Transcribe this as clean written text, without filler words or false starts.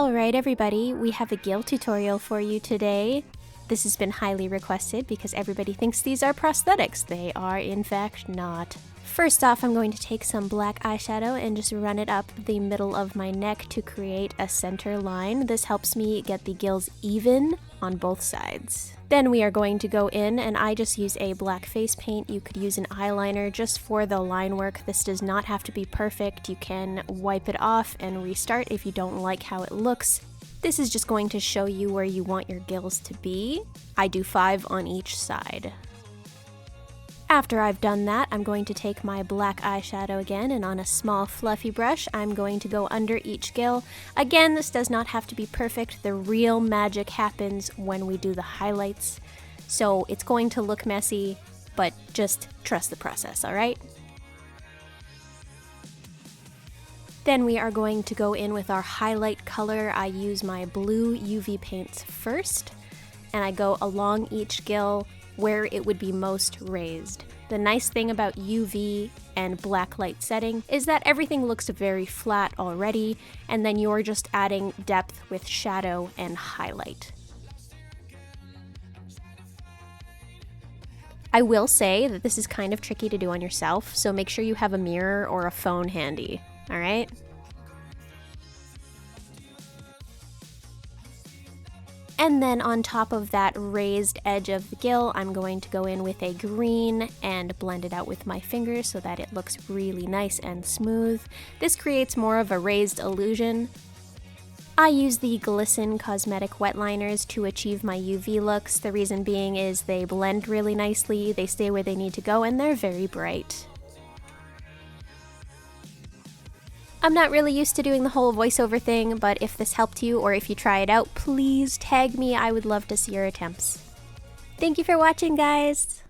Alright everybody, we have a gill tutorial for you today. This has been highly requested because everybody thinks these are prosthetics. They are in fact not. First off, I'm going to take some black eyeshadow and just run it up the middle of my neck to create a center line. This helps me get the gills even on both sides. Then we are going to go in, and I just use a black face paint. You could use an eyeliner just for the line work. This does not have to be perfect. You can wipe it off and restart if you don't like how it looks. This is just going to show you where you want your gills to be. I do 5 on each side. After I've done that, I'm going to take my black eyeshadow again, and on a small fluffy brush, I'm going to go under each gill. Again, this does not have to be perfect. The real magic happens when we do the highlights. So it's going to look messy, but just trust the process, alright? Then we are going to go in with our highlight color. I use my blue UV paints first, and I go along each gill where it would be most raised. The nice thing about UV and black light setting is that everything looks very flat already, and then you're just adding depth with shadow and highlight. I will say that this is kind of tricky to do on yourself, so make sure you have a mirror or a phone handy, alright? And then on top of that raised edge of the gill, I'm going to go in with a green and blend it out with my fingers so that it looks really nice and smooth. This creates more of a raised illusion. I use the Glisten Cosmetic wet liners to achieve my UV looks. The reason being is they blend really nicely, they stay where they need to go, and they're very bright. I'm not really used to doing the whole voiceover thing, but if this helped you or if you try it out, please tag me. I would love to see your attempts. Thank you for watching, guys!